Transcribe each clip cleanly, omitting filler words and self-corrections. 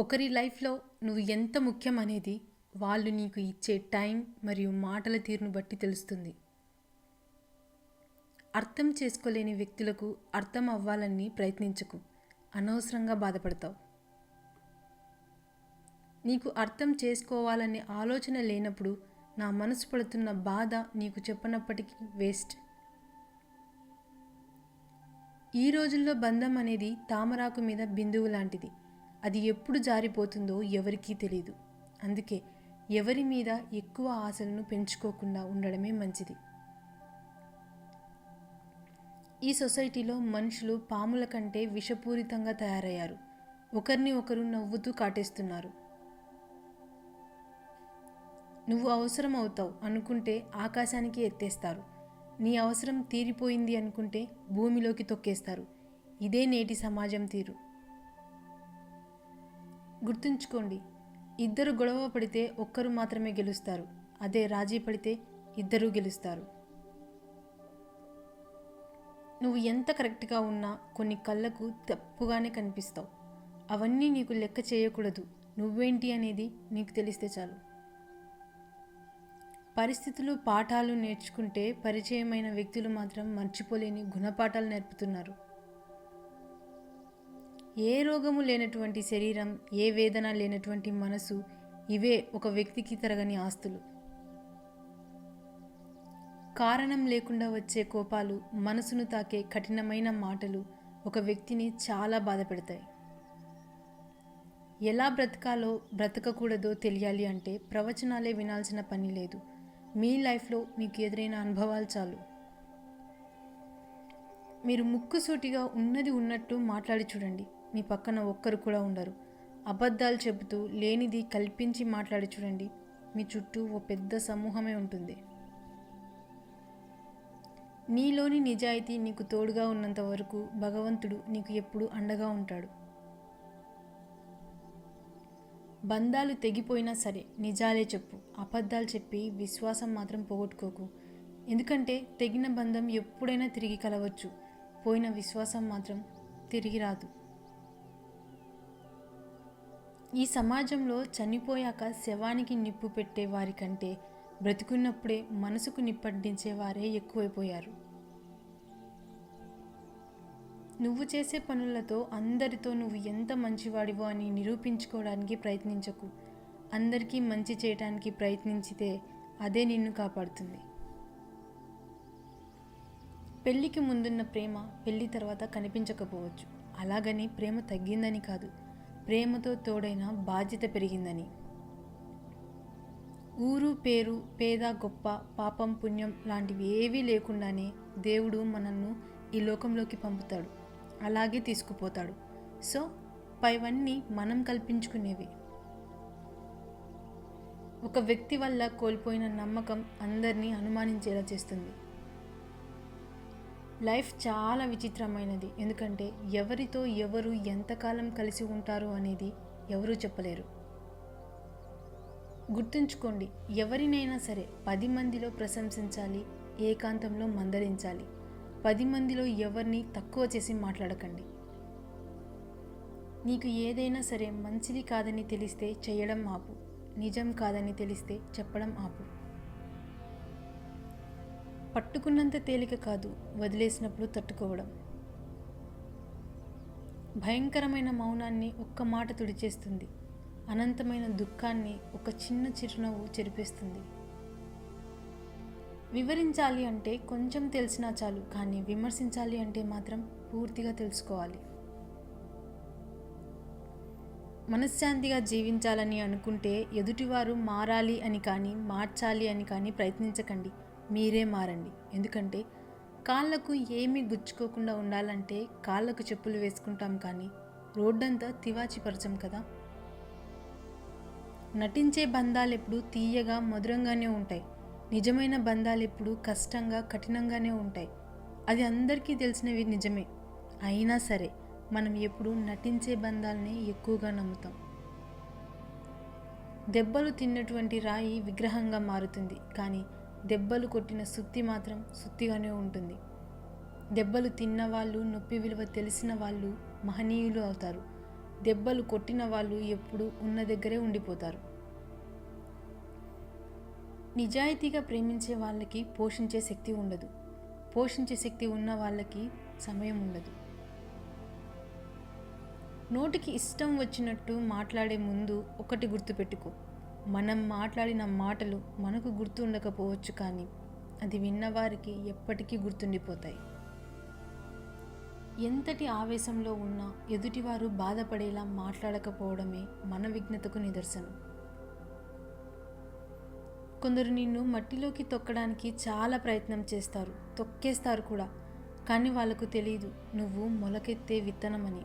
ఒకరి లైఫ్‌లో నువ్వు ఎంత ముఖ్యం అనేది వాళ్ళు నీకు ఇచ్చే టైం మరియు మాటల తీరును బట్టి తెలుస్తుంది. అర్థం చేసుకోలేని వ్యక్తులకు అర్థం అవ్వాలని ప్రయత్నించకు. అనవసరంగా బాధపడతావు. నీకు అర్థం చేసుకోవాలనే ఆలోచన లేనప్పుడు నా మనసు పడుతున్న బాధ నీకు చెప్పనప్పటికీ వేస్ట్. ఈ రోజుల్లో బంధం అనేది తామరాకు మీద బిందువు లాంటిది. అది ఎప్పుడు జారిపోతుందో ఎవరికీ తెలియదు. అందుకే ఎవరి మీద ఎక్కువ ఆశలను పెంచుకోకుండా ఉండడమే మంచిది. ఈ సొసైటీలో మనుషులు పాముల కంటే విషపూరితంగా తయారయ్యారు. ఒకరిని ఒకరు నవ్వుతూ కాటేస్తున్నారు. నువ్వు అవసరం అవుతావు అనుకుంటే ఆకాశానికి ఎత్తేస్తారు. నీ అవసరం తీరిపోయింది అనుకుంటే భూమిలోకి తొక్కేస్తారు. ఇదే నేటి సమాజం తీరు. గుర్తుంచుకోండి, ఇద్దరు గొడవ పడితే ఒక్కరు మాత్రమే గెలుస్తారు. అదే రాజీ పడితే ఇద్దరూ గెలుస్తారు. నువ్వు ఎంత కరెక్ట్గా ఉన్నా కొన్ని కళ్ళకు తప్పుగానే కనిపిస్తావు. అవన్నీ నీకు లెక్క చేయకూడదు. నువ్వేంటి అనేది నీకు తెలిస్తే చాలు. పరిస్థితులు పాఠాలు నేర్చుకుంటే పరిచయమైన వ్యక్తులు మాత్రం మర్చిపోలేని గుణపాఠాలు నేర్పుతున్నారు. ఏ రోగము లేనటువంటి శరీరం, ఏ వేదన లేనటువంటి మనసు, ఇవే ఒక వ్యక్తికి తరగని ఆస్తులు. కారణం లేకుండా వచ్చే కోపాలు, మనసును తాకే కఠినమైన మాటలు ఒక వ్యక్తిని చాలా బాధ పెడతాయి. ఎలా బ్రతకాలో బ్రతకకూడదో తెలియాలి అంటే ప్రవచనాలే వినాల్సిన పని లేదు. మీ లైఫ్లో మీకు ఎదురైన అనుభవాలు చాలు. మీరు ముక్కుసూటిగా ఉన్నది ఉన్నట్టు మాట్లాడి చూడండి. మీ పక్కన ఒక్కరు కూడా ఉండరు. అబద్ధాలు చెబుతూ లేనిది కల్పించి మాట్లాడి చూడండి. మీ చుట్టూ ఓ పెద్ద సమూహమే ఉంటుంది. నీలోని నిజాయితీ నీకు తోడుగా ఉన్నంత వరకు భగవంతుడు నీకు ఎప్పుడూ అండగా ఉంటాడు. బంధాలు తెగిపోయినా సరే నిజాలే చెప్పు. అబద్ధాలు చెప్పి విశ్వాసం మాత్రం పోగొట్టుకోకు. ఎందుకంటే తెగిన బంధం ఎప్పుడైనా తిరిగి కలవచ్చు. పోయిన విశ్వాసం మాత్రం తిరిగి రాదు. ఈ సమాజంలో చనిపోయాక శవానికి నిప్పు పెట్టే వారి కంటే బ్రతికున్నప్పుడే మనసుకు నిప్పంటించే వారే ఎక్కువైపోయారు. నువ్వు చేసే పనులతో అందరితో నువ్వు ఎంత మంచివాడివో అని నిరూపించుకోవడానికి ప్రయత్నించకు. అందరికీ మంచి చేయడానికి ప్రయత్నించితే అదే నిన్ను కాపాడుతుంది. పెళ్ళికి ముందున్న ప్రేమ పెళ్ళి తర్వాత కనిపించకపోవచ్చు. అలాగని ప్రేమ తగ్గిందని కాదు, ప్రేమతో తోడైన బాధ్యత పెరిగిందని. ఊరు పేరు, పేద గొప్ప, పాపం పుణ్యం లాంటివి ఏవీ లేకుండానే దేవుడు మనల్ని ఈ లోకంలోకి పంపుతాడు. అలాగే తీసుకుపోతాడు. సో పైవన్నీ మనం కల్పించుకునేవి. ఒక వ్యక్తి వల్ల కోల్పోయిన నమ్మకం అందరినీ అనుమానించేలా చేస్తుంది. లైఫ్ చాలా విచిత్రమైనది. ఎందుకంటే ఎవరితో ఎవరు ఎంతకాలం కలిసి ఉంటారు అనేది ఎవరూ చెప్పలేరు. గుర్తుంచుకోండి, ఎవరినైనా సరే 10 మందిలో ప్రశంసించాలి, ఏకాంతంలో మందలించాలి. 10 మందిలో ఎవరిని తక్కువ చేసి మాట్లాడకండి. నీకు ఏదైనా సరే మంచిది కాదని తెలిస్తే చేయడం ఆపు. నిజం కాదని తెలిస్తే చెప్పడం ఆపు. పట్టుకున్నంత తేలిక కాదు వదిలేసినప్పుడు తట్టుకోవడం. భయంకరమైన మౌనాన్ని ఒక్క మాట తుడిచేస్తుంది. అనంతమైన దుఃఖాన్ని ఒక చిన్న చిరునవ్వు చెరిపేస్తుంది. వివరించాలి అంటే కొంచెం తెలిసినా చాలు, కానీ విమర్శించాలి అంటే మాత్రం పూర్తిగా తెలుసుకోవాలి. మనశ్శాంతిగా జీవించాలని అనుకుంటే ఎదుటివారు మారాలి అని కానీ మార్చాలి అని కానీ ప్రయత్నించకండి. మీరే మారండి. ఎందుకంటే కాళ్ళకు ఏమీ గుచ్చుకోకుండా ఉండాలంటే కాళ్ళకు చెప్పులు వేసుకుంటాం, కానీ రోడ్డంతా తివాచిపరచం కదా. నటించే బంధాలు ఎప్పుడు తీయగా మధురంగానే ఉంటాయి. నిజమైన బంధాలు ఎప్పుడు కష్టంగా కఠినంగానే ఉంటాయి. అది అందరికీ తెలిసినవి నిజమే. అయినా సరే మనం ఎప్పుడు నటించే బంధాలనే ఎక్కువగా నమ్ముతాం. దెబ్బలు తిన్నటువంటి రాయి విగ్రహంగా మారుతుంది, కానీ దెబ్బలు కొట్టిన సుత్తి మాత్రం సుత్తిగానే ఉంటుంది. దెబ్బలు తిన్నవాళ్ళు, నొప్పి విలువ తెలిసిన వాళ్ళు మహనీయులు అవుతారు. దెబ్బలు కొట్టిన వాళ్ళు ఎప్పుడు ఉన్న దగ్గరే ఉండిపోతారు. నిజాయితీగా ప్రేమించే వాళ్ళకి పోషించే శక్తి ఉండదు. పోషించే శక్తి ఉన్న వాళ్ళకి సమయం ఉండదు. నోటికి ఇష్టం వచ్చినట్టు మాట్లాడే ముందు ఒకటి గుర్తుపెట్టుకో, మనం మాట్లాడిన మాటలు మనకు గుర్తు ఉండకపోవచ్చు, కానీ అది విన్నవారికి ఎప్పటికీ గుర్తుండిపోతాయి. ఎంతటి ఆవేశంలో ఉన్నా ఎదుటివారు బాధపడేలా మాట్లాడకపోవడమే మన విఘ్నతకు నిదర్శనం. కొందరు నిన్ను మట్టిలోకి తొక్కడానికి చాలా ప్రయత్నం చేస్తారు, తొక్కేస్తారు కూడా. కానీ వాళ్ళకు తెలియదు నువ్వు మొలకెత్తే విత్తనమని.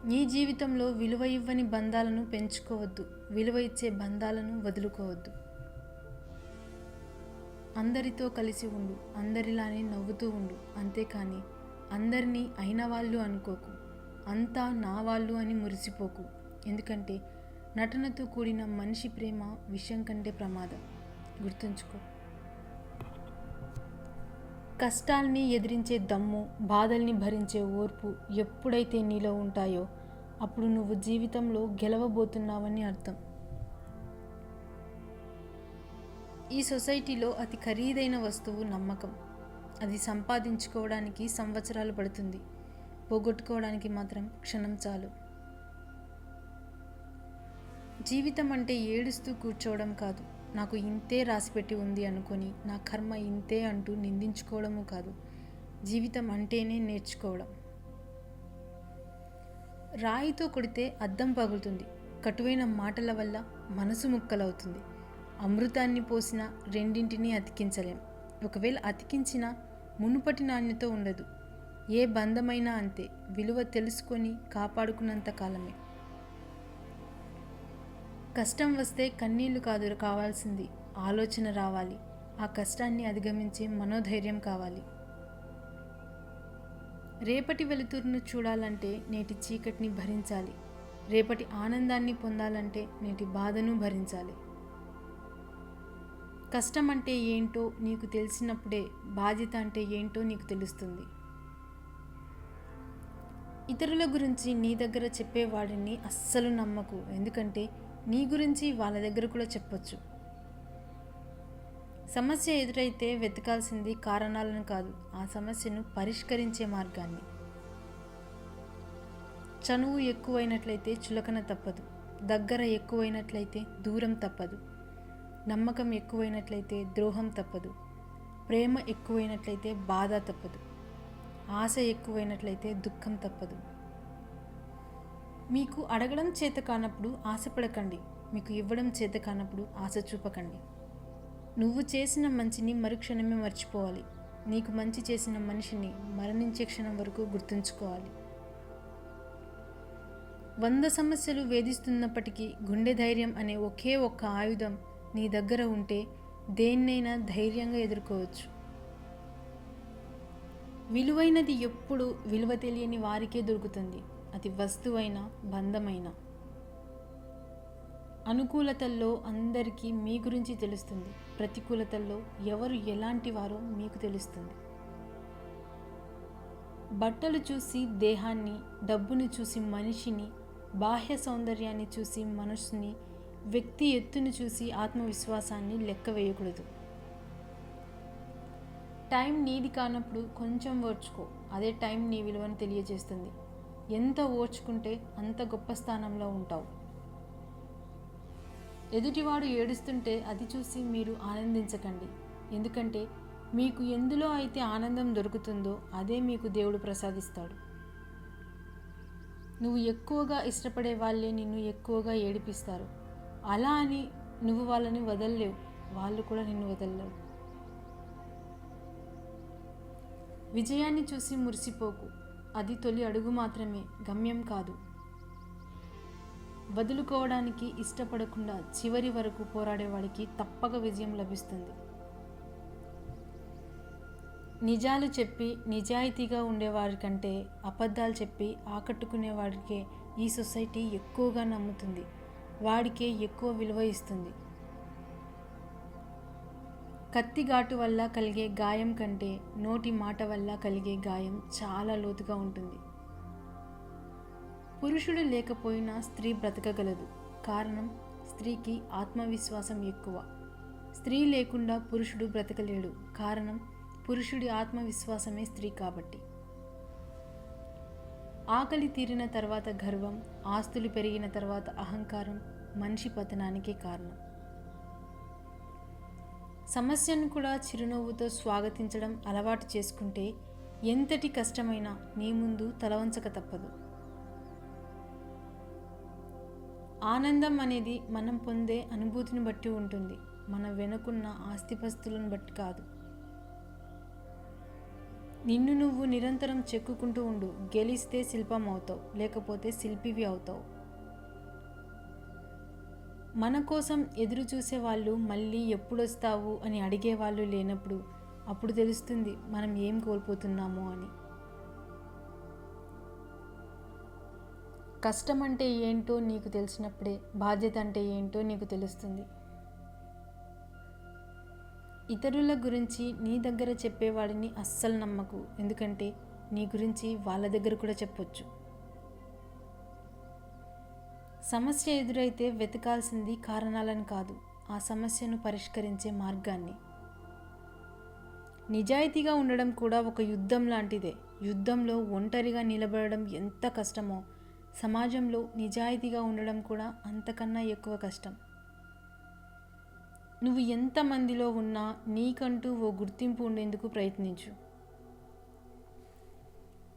నీ జీవితంలో విలువ ఇవ్వని బంధాలను పెంచుకోవద్దు, విలువ ఇచ్చే బంధాలను వదులుకోవద్దు. అందరితో కలిసి ఉండు, అందరిలానే నవ్వుతూ ఉండు, అంతేకాని అందరినీ అయిన వాళ్ళు అనుకోకు, అంతా నా వాళ్ళు అని మురిసిపోకు. ఎందుకంటే నటనతో కూడిన మనిషి ప్రేమ విషయం కంటే ప్రమాదం. గుర్తుంచుకో. కష్టాల్ని ఎదిరించే దమ్ము, బాధల్ని భరించే ఓర్పు ఎప్పుడైతే నీలో ఉంటాయో అప్పుడు నువ్వు జీవితంలో గెలవబోతున్నావని అర్థం. ఈ సొసైటీలో అతి ఖరీదైన వస్తువు నమ్మకం. అది సంపాదించుకోవడానికి సంవత్సరాలు పడుతుంది, పోగొట్టుకోవడానికి మాత్రం క్షణం చాలు. జీవితం అంటే ఏడుస్తూ కూర్చోవడం కాదు, నాకు ఇంతే రాసిపెట్టి ఉంది అనుకొని నా కర్మ ఇంతే అంటూ నిందించుకోవడము కాదు. జీవితం అంటేనే నేర్చుకోవడం. రాయితో కొడితే అద్దం పగులుతుంది, కటువైన మాటల వల్ల మనసు ముక్కలవుతుంది. అమృతాన్ని పోసిన రెండింటినీ అతికించలేం. ఒకవేళ అతికించినా మునుపటి నాణ్యత ఉండదు. ఏ బంధమైనా అంతే, విలువ తెలుసుకొని కాపాడుకున్నంత కాలమే. కష్టం వస్తే కన్నీళ్లు కాదు కావాల్సింది, ఆలోచన రావాలి. ఆ కష్టాన్ని అధిగమించే మనోధైర్యం కావాలి. రేపటి వెలుతురును చూడాలంటే నేటి చీకటిని భరించాలి. రేపటి ఆనందాన్ని పొందాలంటే నేటి బాధను భరించాలి. కష్టం అంటే ఏంటో నీకు తెలిసినప్పుడే బాధ్యత అంటే ఏంటో నీకు తెలుస్తుంది. ఇతరుల గురించి నీ దగ్గర చెప్పేవాడిని అస్సలు నమ్మకు, ఎందుకంటే నీ గురించి వాళ్ళ దగ్గర కూడా చెప్పొచ్చు. సమస్య ఎదురైతే వెతకాల్సింది కారణాలను కాదు, ఆ సమస్యను పరిష్కరించే మార్గాన్ని. చనువు ఎక్కువైనట్లయితే చులకన తప్పదు, దగ్గర ఎక్కువైనట్లయితే దూరం తప్పదు, నమ్మకం ఎక్కువైనట్లయితే ద్రోహం తప్పదు, ప్రేమ ఎక్కువైనట్లయితే బాధ తప్పదు, ఆశ ఎక్కువైనట్లయితే దుఃఖం తప్పదు. మీకు అడగడం చేత కానప్పుడు ఆశపడకండి, మీకు ఇవ్వడం చేత కానప్పుడు ఆశ చూపకండి. నువ్వు చేసిన మంచిని మరుక్షణమే మర్చిపోవాలి. నీకు మంచి చేసిన మనిషిని మరణించే క్షణం వరకు గుర్తుంచుకోవాలి. 100 సమస్యలు వేధిస్తున్నప్పటికీ గుండె ధైర్యం అనే ఒకే ఒక్క ఆయుధం నీ దగ్గర ఉంటే దేన్నైనా ధైర్యంగా ఎదుర్కోవచ్చు. విలువైనది ఎప్పుడు విలువ తెలియని వారికే దొరుకుతుంది, అది వస్తువైనా బంధమైనా. అనుకూలతల్లో అందరికీ మీ గురించి తెలుస్తుంది, ప్రతికూలతల్లో ఎవరు ఎలాంటి వారో మీకు తెలుస్తుంది. బట్టలు చూసి దేహాన్ని, డబ్బును చూసి మనిషిని, బాహ్య సౌందర్యాన్ని చూసి మనసుని, వ్యక్తి ఎత్తును చూసి ఆత్మవిశ్వాసాన్ని లెక్క వేయకూడదు. టైం నీది కానప్పుడు కొంచెం ఓర్చుకో, అదే టైం నీ విలువను తెలియజేస్తుంది. ఎంత ఓర్చుకుంటే అంత గొప్ప స్థానంలో ఉంటావు. ఎదుటివాడు ఏడుస్తుంటే అది చూసి మీరు ఆనందించకండి, ఎందుకంటే మీకు ఎందులో అయితే ఆనందం దొరుకుతుందో అదే మీకు దేవుడు ప్రసాదిస్తాడు. నువ్వు ఎక్కువగా ఇష్టపడే వాళ్ళే నిన్ను ఎక్కువగా ఏడిపిస్తారు. అలా అని నువ్వు వాళ్ళని వదలలేవు, వాళ్ళు కూడా నిన్ను వదలలేవు. విజయాన్ని చూసి మురిసిపోకు, అది తొలి అడుగు మాత్రమే, గమ్యం కాదు. వదులుకోవడానికి ఇష్టపడకుండా చివరి వరకు పోరాడేవాడికి తప్పక విజయం లభిస్తుంది. నిజాలు చెప్పి నిజాయితీగా ఉండేవారి కంటే అబద్ధాలు చెప్పి ఆకట్టుకునేవాడికే ఈ సొసైటీ ఎక్కువగా నమ్ముతుంది, వాడికే ఎక్కువ విలువ ఇస్తుంది. కత్తి ఘాటు వల్ల కలిగే గాయం కంటే నోటి మాట వల్ల కలిగే గాయం చాలా లోతుగా ఉంటుంది. పురుషుడు లేకపోయినా స్త్రీ బ్రతకగలదు. కారణం, స్త్రీకి ఆత్మవిశ్వాసం ఎక్కువ. స్త్రీ లేకుండా పురుషుడు బ్రతకలేడు. కారణం, పురుషుడి ఆత్మవిశ్వాసమే స్త్రీ కాబట్టి. ఆకలి తీరిన తర్వాత గర్వం, ఆస్తులు పెరిగిన తర్వాత అహంకారం మనిషి పతనానికే కారణం. సమస్యను కూడా చిరునవ్వుతో స్వాగతించడం అలవాటు చేసుకుంటే ఎంతటి కష్టమైనా నీ ముందు తలవంచక తప్పదు. ఆనందం అనేది మనం పొందే అనుభూతిని బట్టి ఉంటుంది, మన వెనుకున్న ఆస్తిపస్తులను బట్టి కాదు. నిన్ను నువ్వు నిరంతరం చెక్కుకుంటూ ఉండు. గెలిస్తే శిల్పం అవుతావు, లేకపోతే శిల్పివి అవుతావు. మన కోసం ఎదురు చూసే వాళ్ళు మళ్ళీ ఎప్పుడొస్తావు అని అడిగేవాళ్ళు లేనప్పుడు అప్పుడు తెలుస్తుంది మనం ఏం కోల్పోతున్నామో అని. కష్టం అంటే ఏంటో నీకు తెలిసినప్పుడే బాధ్యత అంటే ఏంటో నీకు తెలుస్తుంది. ఇతరుల గురించి నీ దగ్గర చెప్పేవాడిని అస్సలు నమ్మకు. ఎందుకంటే నీ గురించి వాళ్ళ దగ్గర కూడా చెప్పొచ్చు. సమస్య ఎదురైతే వెతకాల్సింది కారణాలను కాదు, ఆ సమస్యను పరిష్కరించే మార్గాన్ని. నిజాయితీగా ఉండడం కూడా ఒక యుద్ధం లాంటిదే. యుద్ధంలో ఒంటరిగా నిలబడడం ఎంత కష్టమో, సమాజంలో నిజాయితీగా ఉండడం కూడా అంతకన్నా ఎక్కువ కష్టం. నువ్వు ఎంతమందిలో ఉన్నా నీకంటూ ఓ గుర్తింపు ఉండేందుకు ప్రయత్నించు.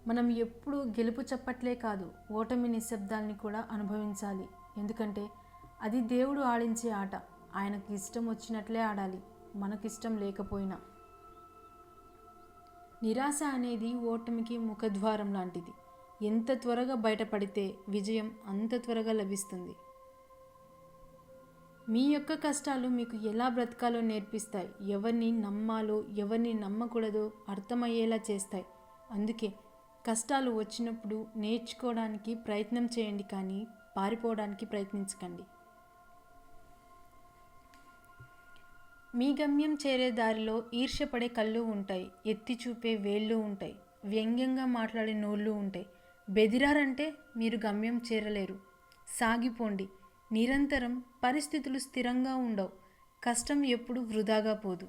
మనం ఎప్పుడు గెలుపు చప్పట్లే కాదు, ఓటమి నిశ్శబ్దాల్ని కూడా అనుభవించాలి. ఎందుకంటే అది దేవుడు ఆడించే ఆట. ఆయనకు ఇష్టం వచ్చినట్లే ఆడాలి, మనకిష్టం లేకపోయినా. నిరాశ అనేది ఓటమికి ముఖద్వారం లాంటిది. ఎంత త్వరగా బయటపడితే విజయం అంత త్వరగా లభిస్తుంది. మీ యొక్క కష్టాలు మీకు ఎలా బ్రతకాలో నేర్పిస్తాయి. ఎవరిని నమ్మాలో ఎవరిని నమ్మకూడదో అర్థమయ్యేలా చేస్తాయి. అందుకే కష్టాలు వచ్చినప్పుడు నేర్చుకోవడానికి ప్రయత్నం చేయండి, కానీ పారిపోవడానికి ప్రయత్నించకండి. మీ గమ్యం చేరే దారిలో ఈర్ష్యపడే కళ్ళు ఉంటాయి, ఎత్తి చూపే వేళ్ళు ఉంటాయి, వ్యంగ్యంగా మాట్లాడే నోళ్ళు ఉంటాయి. బెదిరారంటే మీరు గమ్యం చేరలేరు. సాగిపోండి నిరంతరం. పరిస్థితులు స్థిరంగా ఉండవు. కష్టం ఎప్పుడు వృధాగా పోదు.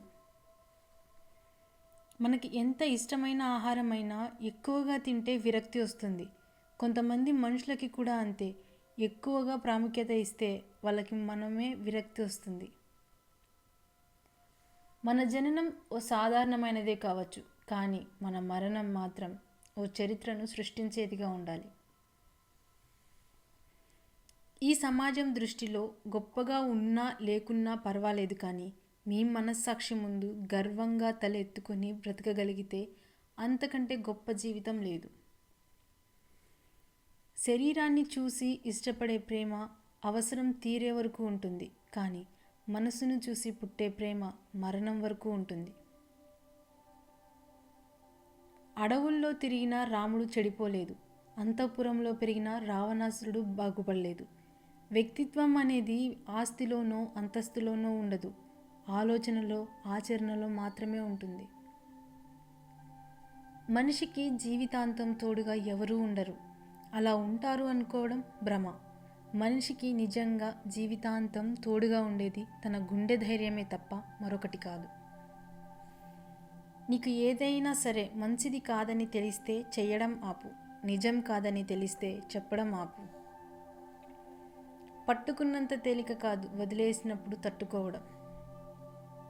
మనకి ఎంత ఇష్టమైన ఆహారమైనా ఎక్కువగా తింటే విరక్తి వస్తుంది. కొంతమంది మనుషులకి కూడా అంతే. ఎక్కువగా ప్రాముఖ్యత ఇస్తే వాళ్ళకి మనమే విరక్తి వస్తుంది. మన జననం ఓ సాధారణమైనదే కావచ్చు, కానీ మన మరణం మాత్రం ఓ చరిత్రను సృష్టించేదిగా ఉండాలి. ఈ సమాజం దృష్టిలో గొప్పగా ఉన్నా లేకున్నా పర్వాలేదు, కానీ మీ మనస్సాక్షి ముందు గర్వంగా తల ఎత్తుకొని బ్రతకగలిగితే అంతకంటే గొప్ప జీవితం లేదు. శరీరాన్ని చూసి ఇష్టపడే ప్రేమ అవసరం తీరే వరకు ఉంటుంది, కానీ మనసును చూసి పుట్టే ప్రేమ మరణం వరకు ఉంటుంది. అడవుల్లో తిరిగిన రాముడు చెడిపోలేదు, అంతఃపురంలో పెరిగిన రావణాసురుడు బాగుపడలేదు. వ్యక్తిత్వం అనేది ఆస్తిలోనో అంతస్తులోనో ఉండదు, ఆలోచనలో ఆచరణలో మాత్రమే ఉంటుంది. మనిషికి జీవితాంతం తోడుగా ఎవరూ ఉండరు. అలా ఉంటారు అనుకోవడం భ్రమ. మనిషికి నిజంగా జీవితాంతం తోడుగా ఉండేది తన గుండె ధైర్యమే తప్ప మరొకటి కాదు. నీకు ఏదైనా సరే మంచిది కాదని తెలిస్తే చేయడం ఆపు. నిజం కాదని తెలిస్తే చెప్పడం ఆపు. పట్టుకున్నంత తేలిక కాదు వదిలేసినప్పుడు తట్టుకోవడం.